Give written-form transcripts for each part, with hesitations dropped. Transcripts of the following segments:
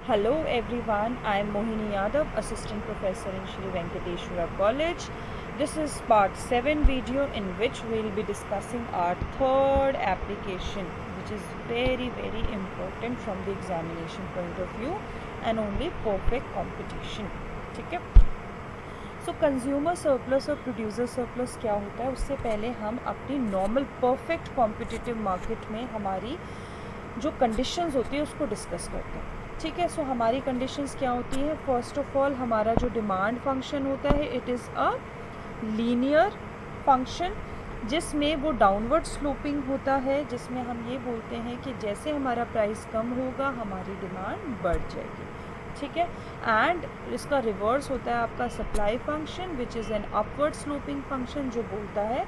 Hello everyone, I am Mohini Yadav, Assistant Professor in Shri Venkateshwara College. This is part 7 video in which we will be discussing our third application, which is very important from the examination point of view and only perfect competition. ठीक है. सो consumer surplus और producer surplus क्या होता है, उससे पहले हम अपनी नॉर्मल परफेक्ट कॉम्पिटिटिव मार्केट में हमारी जो कंडीशंस होती है उसको डिस्कस करते हैं. ठीक है. सो हमारी कंडीशंस क्या होती है. फर्स्ट ऑफ ऑल हमारा जो डिमांड फंक्शन होता है it is a linear function जिसमें वो डाउनवर्ड स्लोपिंग होता है, जिसमें हम ये बोलते हैं कि जैसे हमारा प्राइस कम होगा हमारी डिमांड बढ़ जाएगी. ठीक है. एंड इसका रिवर्स होता है आपका supply function which is an upward sloping function जो बोलता है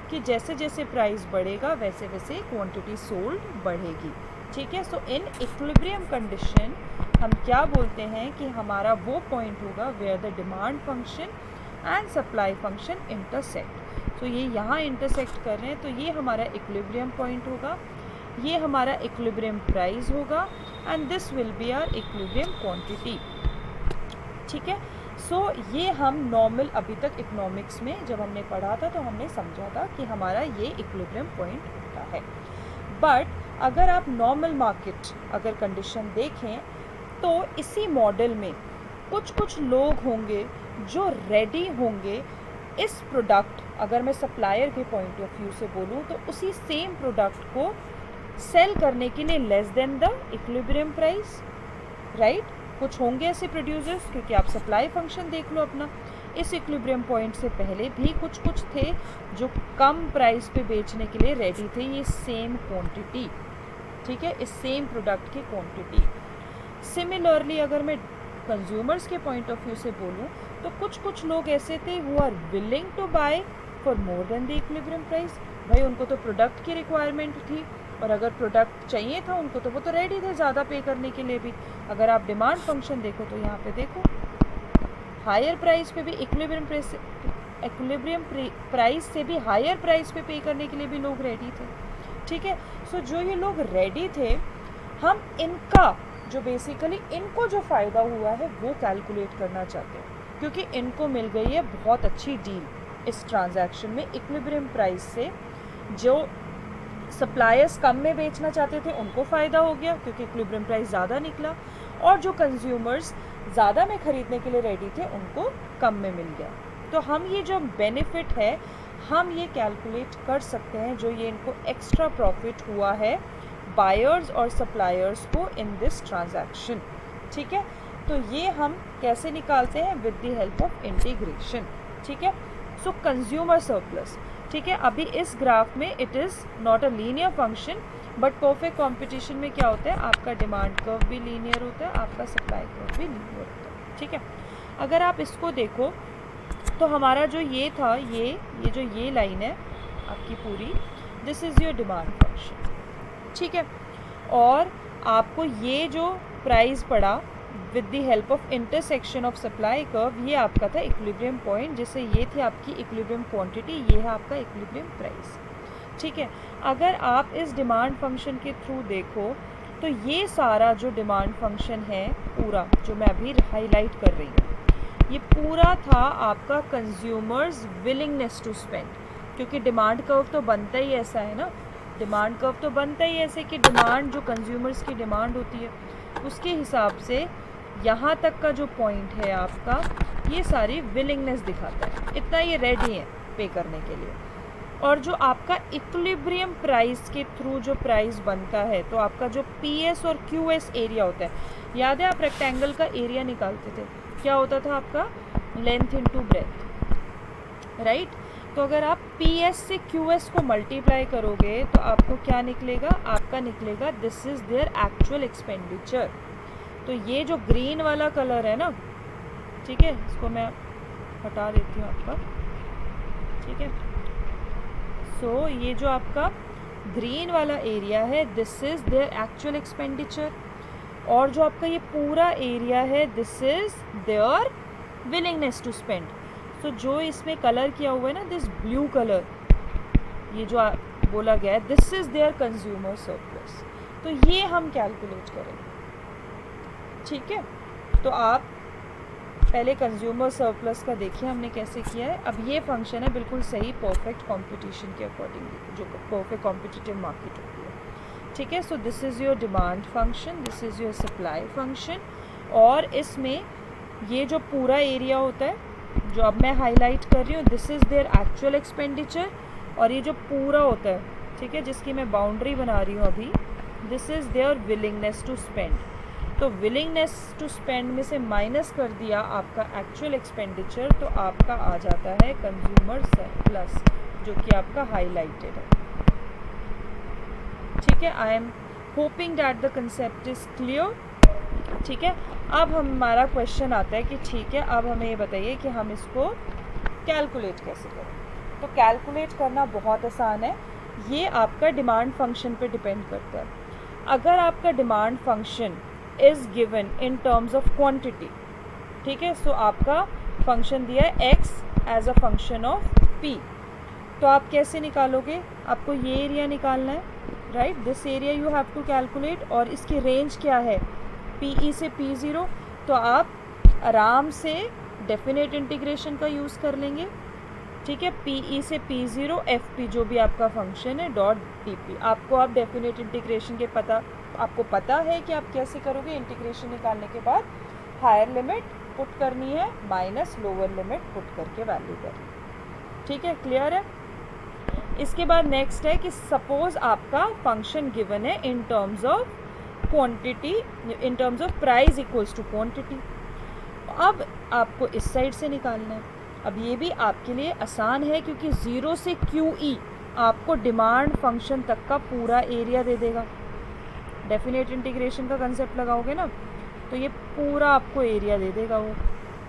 कि जैसे जैसे प्राइस बढ़ेगा वैसे वैसे क्वांटिटी सोल्ड बढ़ेगी. ठीक है. सो इन इक्विलिब्रियम कंडीशन हम क्या बोलते हैं कि हमारा वो पॉइंट होगा where the demand function and supply function intersect. So ये यहाँ इंटरसेक्ट कर रहे हैं तो ये हमारा इक्विलिब्रियम पॉइंट होगा, ये हमारा इक्विलिब्रियम प्राइस होगा and this will be our equilibrium quantity. ठीक है. सो ये हम नॉर्मल अभी तक इकोनॉमिक्स में जब हमने पढ़ा था तो हमने समझा था कि हमारा ये इक्विलिब्रियम पॉइंट होता है. बट अगर आप नॉर्मल मार्केट अगर कंडीशन देखें तो इसी मॉडल में कुछ लोग होंगे जो रेडी होंगे इस प्रोडक्ट, अगर मैं सप्लायर के पॉइंट ऑफ व्यू से बोलूँ तो उसी सेम प्रोडक्ट को सेल करने के लिए less than the equilibrium price. Right. कुछ होंगे ऐसे प्रोड्यूसर्स, क्योंकि आप सप्लाई फंक्शन देख लो अपना, इस इक्विलिब्रियम पॉइंट से पहले भी कुछ थे जो कम प्राइस पे बेचने के लिए रेडी थे ये सेम क्वांटिटी. ठीक है. इस सेम प्रोडक्ट की क्वांटिटी. सिमिलरली अगर मैं कंज्यूमर्स के पॉइंट ऑफ व्यू से बोलूँ तो कुछ लोग ऐसे थे who are willing to buy for more than the equilibrium price. भाई उनको तो प्रोडक्ट की रिक्वायरमेंट थी और अगर प्रोडक्ट चाहिए था उनको तो वो तो रेडी थे ज़्यादा पे करने के लिए भी. अगर आप डिमांड फंक्शन देखो तो यहाँ पे देखो हायर प्राइस पे भी इक्विलिब्रियम प्राइस से भी हायर प्राइस पे पे करने के लिए भी लोग रेडी थे. ठीक है. सो जो ये लोग रेडी थे हम इनका जो बेसिकली इनको जो फ़ायदा हुआ है वो कैलकुलेट करना चाहते हैं, क्योंकि इनको मिल गई है बहुत अच्छी डील इस ट्रांजैक्शन में इक्विलिब्रियम प्राइस से. जो सप्लायर्स कम में बेचना चाहते थे उनको फ़ायदा हो गया क्योंकि इक्विलिब्रियम प्राइस ज़्यादा निकला, और जो कंज्यूमर्स ज़्यादा में ख़रीदने के लिए रेडी थे उनको कम में मिल गया. तो हम ये जो बेनिफिट है हम ये कैलकुलेट कर सकते हैं जो ये इनको एक्स्ट्रा प्रॉफिट हुआ है बायर्स और सप्लायर्स को इन दिस ट्रांजैक्शन. ठीक है. तो ये हम कैसे निकालते हैं with the help of integration. ठीक है. सो कंज्यूमर सरप्लस. ठीक है. अभी इस ग्राफ में it is not a linear function but perfect competition में क्या होता है आपका डिमांड कर्व भी लीनियर होता है, आपका सप्लाई कर्व भी लीनियर होता है. ठीक है. अगर आप इसको देखो तो हमारा जो ये था ये जो ये लाइन है आपकी पूरी, this is your demand function. ठीक है. और आपको ये जो प्राइस पड़ा with the help of intersection of supply curve ये आपका था इक्विलिब्रियम पॉइंट, जिससे ये थी आपकी इक्विलिब्रियम क्वांटिटी, ये है आपका इक्विलिब्रियम प्राइस. ठीक है. अगर आप इस डिमांड फंक्शन के थ्रू देखो तो ये सारा जो डिमांड फंक्शन है पूरा जो मैं अभी हाईलाइट कर रही हूँ ये पूरा था आपका कंज्यूमर्स विलिंगनेस टू स्पेंड, क्योंकि डिमांड कर्व तो बनता ही ऐसा है ना, डिमांड कर्व तो बनता ही ऐसे कि डिमांड जो कंज्यूमर्स की डिमांड होती है उसके हिसाब से यहाँ तक का जो पॉइंट है आपका ये सारी विलिंगनेस दिखाता है, इतना ये रेडी है पे करने के लिए. और जो आपका इक्विलिब्रियम प्राइस के थ्रू जो प्राइस बनता है तो आपका जो PS और QS एरिया होता है, याद है आप रेक्टेंगल का एरिया निकालते थे, क्या होता था आपका लेंथ इनटू ब्रेथ. राइट. तो अगर आप PS से QS को मल्टीप्लाई करोगे तो आपको क्या निकलेगा, आपका निकलेगा this is their actual expenditure. तो ये जो ग्रीन वाला कलर है ना, ठीक है, इसको मैं हटा देती हूँ आपका. ठीक है. सो ये जो आपका ग्रीन वाला एरिया है this is their actual expenditure, और जो आपका ये पूरा एरिया है this is their willingness to spend. So जो इसमें कलर किया हुआ है ना दिस ब्लू कलर, ये जो बोला गया है this is their consumer surplus. तो ये हम कैलकुलेट करेंगे. ठीक है, तो आप पहले कंज्यूमर सरप्लस का देखिए हमने कैसे किया है। अब ये फंक्शन है बिल्कुल सही परफेक्ट कंपटीशन के अकॉर्डिंगली, जो परफेक्ट कॉम्पिटिटिव मार्केट होती है। ठीक है, so this is your demand function, this is your supply function, और इसमें ये जो पूरा एरिया होता है जो अब मैं हाईलाइट कर रही हूँ, this is their actual expenditure, और ये जो पूरा होता है, ठीक है, जिसकी मैं बाउंड्री बना रही हूँ अभी, this is their willingness to spend. तो विलिंगनेस टू स्पेंड में से माइनस कर दिया आपका एक्चुअल एक्सपेंडिचर, तो आपका आ जाता है कंज्यूमर सरप्लस, जो कि आपका हाईलाइटेड है। ठीक है, I am hoping that the concept is clear. ठीक है, अब हमारा क्वेश्चन आता है कि ठीक है, अब हमें ये बताइए कि हम इसको कैलकुलेट कैसे करें। तो कैलकुलेट करना बहुत आसान है, ये आपका डिमांड फंक्शन पे डिपेंड करता है। अगर आपका demand function is given in terms of quantity, ठीक है, सो आपका फंक्शन दिया है x as a function of p, तो आप कैसे निकालोगे, आपको ये एरिया निकालना है, right, this area you have to calculate, और इसकी रेंज क्या है PE से P0, तो आप आराम से डेफिनेट इंटीग्रेशन का यूज़ कर लेंगे। ठीक है, PE से P0 FP जो भी आपका फंक्शन है डॉट DP, आपको आप डेफिनेट इंटीग्रेशन के आपको पता है कि आप कैसे करोगे। इंटीग्रेशन निकालने के बाद हायर लिमिट पुट करनी है माइनस लोअर लिमिट पुट करके वैल्यू करनी। ठीक है, क्लियर है। इसके बाद नेक्स्ट है कि सपोज आपका फंक्शन गिवन है in terms of quantity, in terms of price equals to quantity, अब आपको इस साइड से निकालना है। अब ये भी आपके लिए आसान है क्योंकि 0 से QE आपको डिमांड फंक्शन तक का पूरा एरिया दे देगा। डेफिनेट इंटीग्रेशन का कंसेप्ट लगाओगे ना, तो ये पूरा आपको एरिया दे देगा वो।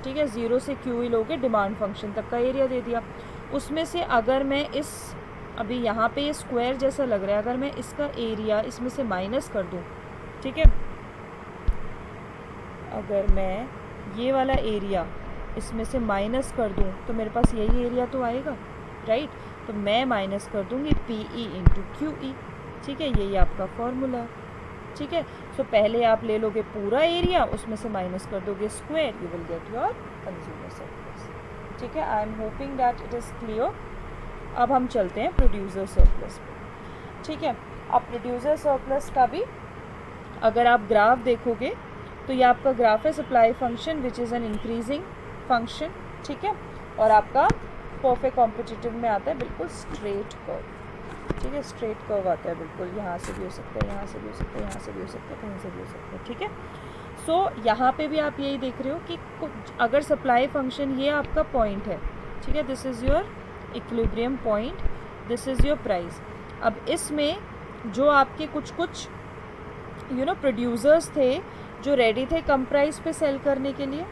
ठीक है, 0 से QE लोगे, डिमांड फंक्शन तक का एरिया दे दिया। उसमें से अगर मैं इस, अभी यहाँ पे ये स्क्वायर जैसा लग रहा है, अगर मैं इसका एरिया इसमें से माइनस कर दूँ, ठीक है, अगर मैं ये वाला एरिया इसमें से माइनस कर दूँ तो मेरे पास यही एरिया तो आएगा, राइट, तो मैं माइनस कर दूँगी PE इंटू QE। ठीक है, यही आपका फॉर्मूला है। ठीक है, सो पहले आप ले लोगे पूरा एरिया, उसमें से माइनस कर दोगे square, you will get your consumer surplus. ठीक है, I am hoping that it is clear. अब हम चलते हैं प्रोड्यूसर सरप्लस पे। ठीक है, अब प्रोड्यूसर सरप्लस का भी अगर आप ग्राफ देखोगे तो ये आपका ग्राफ है supply function which is an increasing function. ठीक है, और आपका परफेक्ट कॉम्पिटिटिव में आता है बिल्कुल स्ट्रेट कर्व। ठीक है, स्ट्रेट कर्व आता है बिल्कुल, यहाँ से भी हो सकता है, यहाँ से भी हो सकता है, यहाँ से भी हो सकता है, कहीं से भी हो सकता है। ठीक है, सो यहाँ पे भी आप यही देख रहे हो कि अगर सप्लाई फंक्शन ये आपका पॉइंट है, ठीक है, this is your equilibrium point, this is your price. अब इसमें जो आपके कुछ प्रोड्यूसर्स थे जो रेडी थे कम प्राइस पे सेल करने के लिए,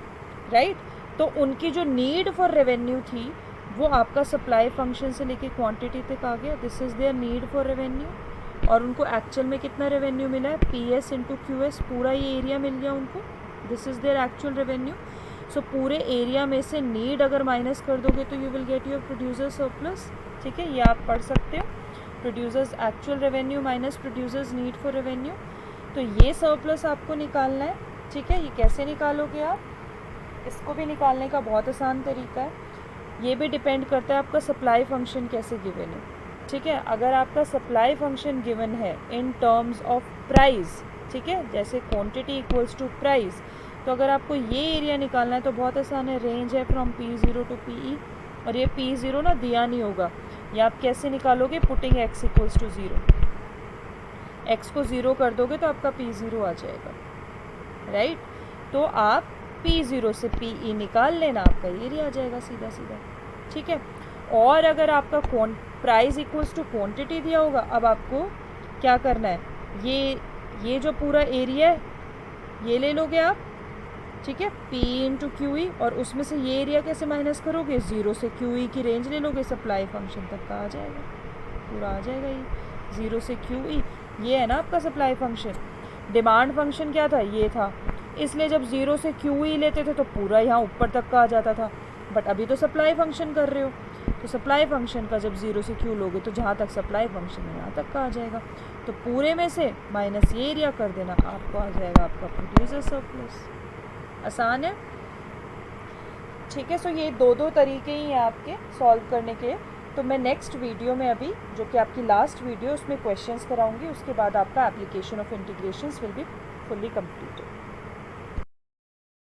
राइट, तो उनकी जो नीड फॉर रेवेन्यू थी वो आपका सप्लाई फंक्शन से लेके क्वांटिटी तक आ गया, this is their need for revenue, और उनको एक्चुअल में कितना रेवेन्यू मिला है PS इंटू QS, पूरा ये एरिया मिल गया उनको, this is their actual revenue. So पूरे एरिया में से नीड अगर माइनस कर दोगे तो you will get your producer surplus. ठीक है, ये आप पढ़ सकते हो, producers actual revenue minus producers need for revenue, तो ये सरप्लस आपको निकालना है। ठीक है, ये कैसे निकालोगे आप, इसको भी निकालने का बहुत आसान तरीका है, ये भी डिपेंड करता है आपका सप्लाई फंक्शन कैसे गिवन है। ठीक है, अगर आपका सप्लाई फंक्शन गिवन है इन टर्म्स ऑफ प्राइस, ठीक है, जैसे क्वांटिटी इक्वल्स टू प्राइस, तो अगर आपको ये एरिया निकालना है तो बहुत आसान है, रेंज है फ्रॉम P0 टू PE, और ये P0 ना दिया नहीं होगा, ये आप कैसे निकालोगे, putting x equals to 0, x को 0 कर दोगे तो आपका P0 आ जाएगा, राइट, तो आप P0 से PE निकाल लेना, आपका एरिया आ जाएगा सीधा सीधा। ठीक है, और अगर आपका प्राइस इक्वल्स टू क्वांटिटी दिया होगा, अब आपको क्या करना है, ये जो पूरा एरिया है ये ले लोगे आप, ठीक है, P इंटू QE, और उसमें से ये एरिया कैसे माइनस करोगे, 0 से QE की रेंज ले लोगे, सप्लाई फंक्शन तक का आ जाएगा, पूरा आ जाएगा ये 0 से QE, ये है ना आपका सप्लाई फंक्शन। डिमांड फंक्शन क्या था, ये था, इसलिए जब 0 से QE लेते थे तो पूरा यहाँ ऊपर तक का आ जाता था, बट अभी तो सप्लाई फंक्शन कर रहे हो, तो सप्लाई फंक्शन का जब 0 से Q लोगे तो जहाँ तक सप्लाई फंक्शन है यहाँ तक का आ जाएगा। तो पूरे में से माइनस ये एरिया कर देना, आपको आ जाएगा आपका प्रोड्यूसर सरप्लस। आसान है, ठीक है। सो ये दो तरीके ही हैं आपके सॉल्व करने के। तो मैं नेक्स्ट वीडियो में अभी, जो कि आपकी लास्ट वीडियो, उसमें क्वेश्चंस कराऊंगी, उसके बाद आपका application of integrations will be fully completed.